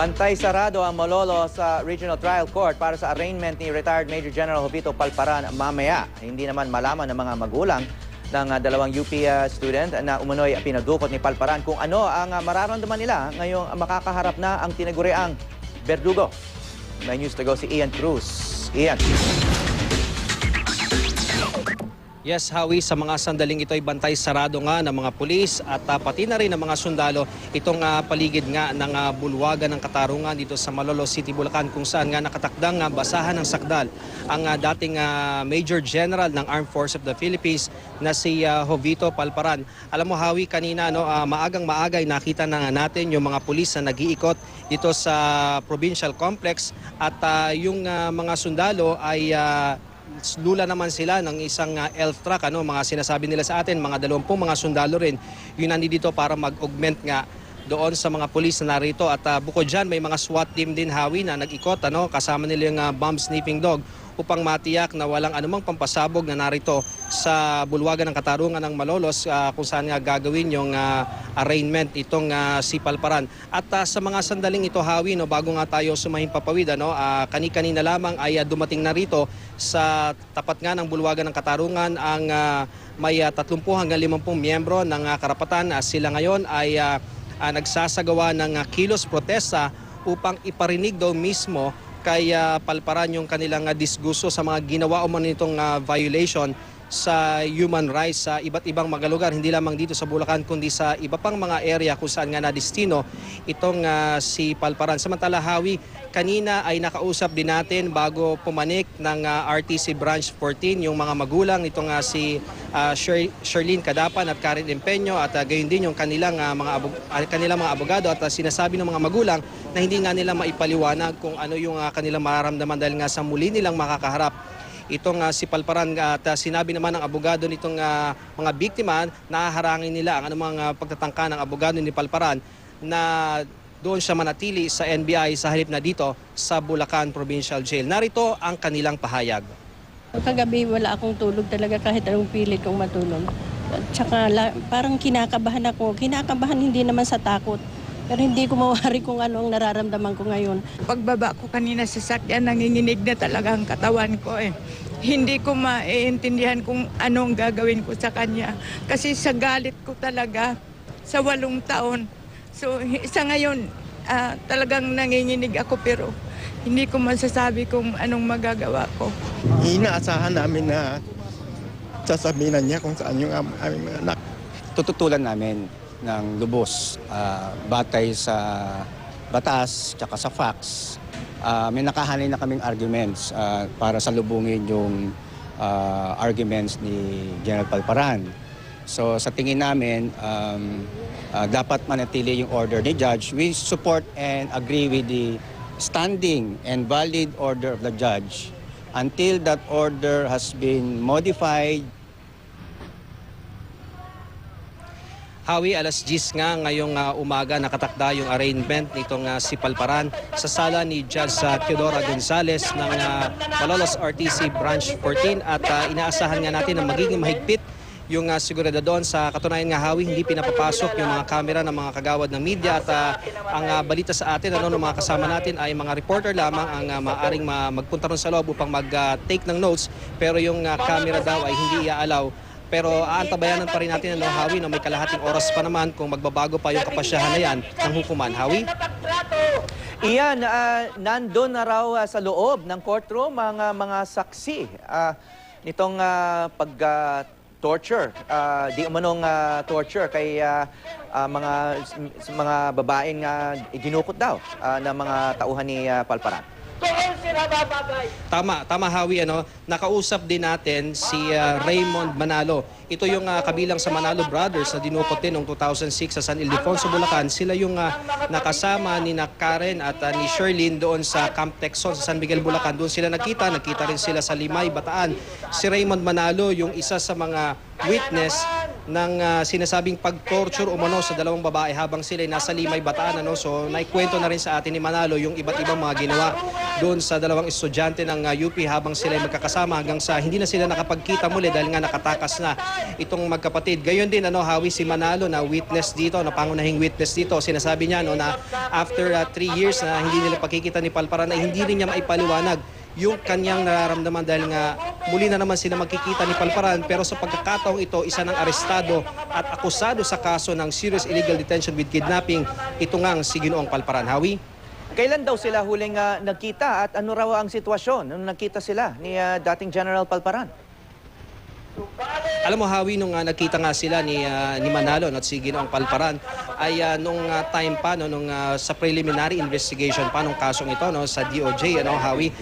Bantay sarado ang Malolo sa Regional Trial Court para sa arraignment ni retired Major General Jovito Palparan mamaya. Hindi naman malaman ng mga magulang ng dalawang UP student na umunoy pinagdukot ni Palparan kung ano ang mararamdaman nila ngayong makakaharap na ang tinaguriang berdugo. May news to go si Ian Cruz. Ian. Yes, Howie, sa mga sandaling ito ay bantay sarado nga ng mga pulis at pati na rin ng mga sundalo itong paligid nga ng bulwagan ng katarungan dito sa Malolos City, Bulacan, kung saan nga nakatakdang basahan ng sakdal ang dating Major General ng Armed Forces of the Philippines na si Jovito Palparan. Alam mo, Howie, kanina maagang-maagay nakita na natin yung mga pulis na nag-iikot dito sa provincial complex at yung mga sundalo ay lula naman sila ng isang elf truck, mga sinasabi nila sa atin, mga 20 mga sundalo rin yun nandito para mag-augment nga doon sa mga pulis na narito. At bukod dyan, may mga SWAT team din, Howie, na nag-ikot, kasama nila yung bomb sniffing dog upang matiyak na walang anumang pampasabog na narito sa bulwagan ng katarungan ng Malolos kung saan nga gagawin yung arraignment itong si Palparan. At sa mga sandaling ito, Howie, bago nga tayo sumahimpapawid, kani-kanina lamang ay dumating na rito sa tapat nga ng bulwagan ng katarungan ang may 30 hanggang 50 miyembro ng karapatan. Sila ngayon ay nagsasagawa ng kilos protesta upang iparinig daw mismo kay Palparan yung kanilang disgusto sa mga ginawa umano nitong violation sa human rights sa iba't ibang mga lugar, hindi lamang dito sa Bulacan kundi sa iba pang mga area kung saan nga nadistino itong si Palparan. Samantala, Howie, kanina ay nakausap din natin bago pumanik ng RTC Branch 14 yung mga magulang nitong si Sherlyn Cadapan at Karen Empeño at gayon din yung kanilang mga abogado at sinasabi ng mga magulang na hindi nga nila maipaliwanag kung ano yung kanilang mararamdaman dahil nga sa muli nilang makakaharap itong si Palparan. At sinabi naman ng abogado nitong mga biktima na harangin nila ang anumang pagtatangka ng abogado ni Palparan na doon siya manatili sa NBI sa halip na dito sa Bulacan Provincial Jail. Narito ang kanilang pahayag. Kagabi wala akong tulog talaga kahit anong pilit kong matulog. At saka parang kinakabahan ako. Kinakabahan hindi naman sa takot. Pero hindi ko mawari kung ano ang nararamdaman ko ngayon. Pagbaba ko kanina sa sakyan, nanginginig na talaga ang katawan ko eh. Hindi ko maiintindihan kung anong gagawin ko sa kanya. Kasi sa galit ko talaga, sa 8 taon. So sa ngayon, talagang nanginginig ako pero hindi ko masasabi kung anong magagawa ko. Inaasahan namin na sasabihin niya kung saan yung aming mga anak. Tututulan namin ng lubos batay sa batas tsaka sa facts. May nakahanay na kaming arguments para salubungin yung arguments ni General Palparan. So sa tingin namin, dapat manatili yung order ni Judge. We support and agree with the standing and valid order of the Judge until that order has been modified. Howie, alas 10 nga ngayong umaga nakatakda yung arraignment nitong si Palparan sa sala ni Judge Teodora Gonzales ng Malolos RTC Branch 14 at inaasahan nga natin na magiging mahigpit yung seguridad doon. Sa katunayan nga, Howie, hindi pinapapasok yung mga kamera ng mga kagawad ng media at ang balita sa atin ng mga kasama natin ay mga reporter lamang ang maaring magpunta ron sa loob upang mag-take ng notes pero yung camera daw ay hindi iaalaw. Pero aantabayanan pa rin natin, Howie, na may kalahating oras pa naman kung magbabago pa yung kapasyahan na yan ng hukuman. Howie? Iyan, nandun na raw sa loob ng courtroom mga saksi nitong pag-torture, di umanong torture kay mga babaeng dinukot daw ng mga tauhan ni Palparan. Tama, Howie, nakausap din natin si Raymond Manalo. Ito yung kabilang sa Manalo Brothers na dinukot din noong 2006 sa San Ildefonso, Bulacan. Sila yung nakasama ni Karen at ni Sherlyn doon sa Camp Texon sa San Miguel, Bulacan. Doon sila nakita rin sila sa Limay, Bataan. Si Raymond Manalo yung isa sa mga witness ng sinasabing pag-torture umano sa dalawang babae habang sila ay nasa Limay, Bataan. So naikwento na rin sa atin ni Manalo yung iba't ibang mga ginawa doon sa dalawang estudyante ng UP habang sila ay magkakasama hanggang sa hindi na sila nakapagkita muli dahil nga nakatakas na itong magkapatid. Gayon din Hawi, si Manalo na witness dito, na pangunahing witness dito, sinasabi niya na after 3 years na hindi nila pagkikita ni Palparan ay hindi rin niya maipaliwanag yung kanyang nararamdaman dahil nga muli na naman sila magkikita ni Palparan, pero sa pagkakataong ito, isa ng arestado at akusado sa kaso ng serious illegal detention with kidnapping, ito ngang si Ginoong Palparan. Hawi? Kailan daw sila huling nagkita at ano raw ang sitwasyon nung nagkita sila ni dating General Palparan? Alam mo, Hawi, nung nagkita nga sila ni Manalo at si Ginoong Palparan ay nung time pa, nung sa preliminary investigation pa nung kasong ito sa DOJ, Hawi,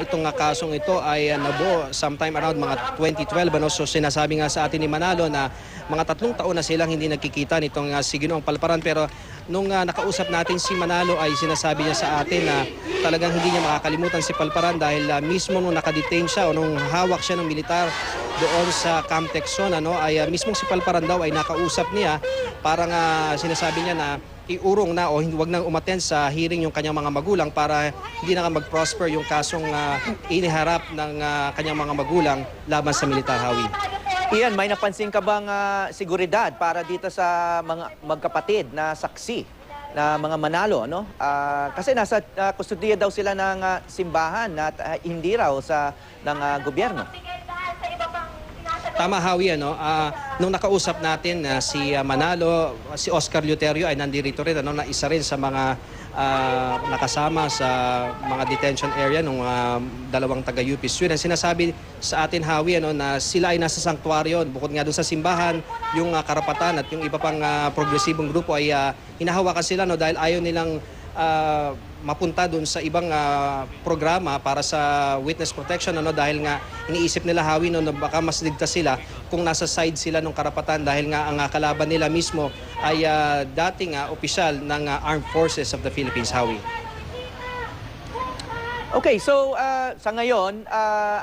itong kasong ito ay nabuo sometime around mga 2012. So sinasabi nga sa atin ni Manalo na mga 3 taon na silang hindi nagkikita nitong si Ginoong Palparan, pero nung nakausap natin si Manalo ay sinasabi niya sa atin na talagang hindi niya makakalimutan si Palparan dahil mismo nung nakadetain siya o nung hawak siya ng militar doon sa Camp Texon, ay mismong si Palparan daw ay nakausap niya, parang sinasabi niya na iurong na o huwag nang umattend sa hearing yung kanyang mga magulang para hindi na mag-prosper yung kasong iniharap ng kanyang mga magulang laban sa militar. Hawi. Ian, may napansin ka bang seguridad para dito sa mga magkapatid na saksi na mga Manalo, kasi nasa kustudiya daw sila ng simbahan at hindi raw ng gobyerno. Tama, Hawi, nung nakausap natin si Manalo, si Oscar Luterio ay nandito rin, na isa rin sa mga nakasama sa mga detention area ng dalawang taga-UP students. Sinasabi sa atin, Hawi, na sila ay nasa sanktuaryo. Bukod nga doon sa simbahan, yung karapatan at yung iba pang progresibong grupo ay hinahawakan sila dahil ayaw nilang mapunta doon sa ibang programa para sa witness protection, dahil nga iniisip nila, Hawi, na baka mas ligtas sila kung nasa side sila ng karapatan dahil nga ang kalaban nila mismo ay dating opisyal ng Armed Forces of the Philippines. Hawi. Okay, so sa ngayon,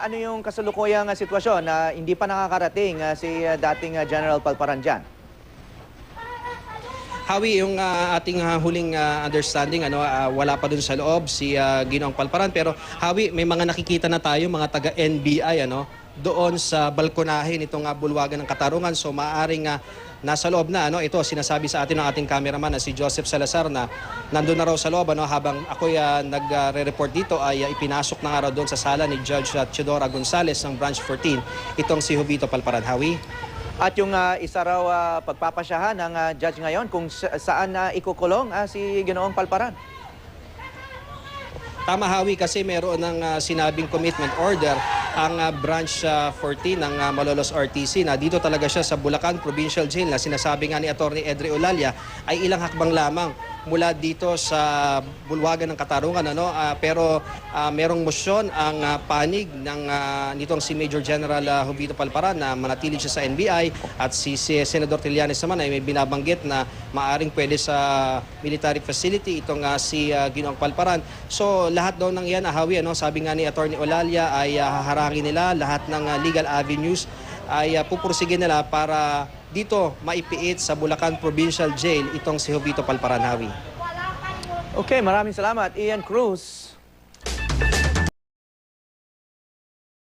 ano yung kasalukuyang sitwasyon na hindi pa nakakarating si dating General Palparan dyan? Hawi, yung ating huling understanding, wala pa dun sa loob si Ginoong Palparan. Pero Hawi, may mga nakikita na tayo, mga taga-NBI, doon sa balkonahe nitong bulwagan ng Katarungan. So maaaring nasa loob na. Ito, sinasabi sa atin ng ating cameraman na si Joseph Salazar na nandun na raw sa loob. Habang ako'y nagre-report dito ay ipinasok na nga raw doon sa sala ni Judge Chidora Gonzales ng Branch 14, itong si Jovito Palparan. Hawi? At yung isa raw pagpapasyahan ng judge ngayon kung saan ikukulong si Ginoong Palparan. Tama, Hawi, kasi meron ng sinabing commitment order ang Branch 14 ng Malolos RTC na dito talaga siya sa Bulacan Provincial Jail, na sinasabi nga ni Atty. Edre Olalia ay ilang hakbang lamang mula dito sa bulwagan ng Katarungan, pero merong motion ang panig ng nitong si Major General Jovito Palparan na manatili siya sa NBI, at si Senador Trillanes naman ay may binabanggit na maaring pwede sa military facility itong si Ginoong Palparan. So lahat daw ng yan, Hawi, sabi nga ni Atty. Olalia ay haharangin nila lahat ng legal avenues ay pupursigin nila para dito maipiit sa Bulacan Provincial Jail itong si Jovito Palparan. Hawi. Okay, maraming salamat, Ian Cruz.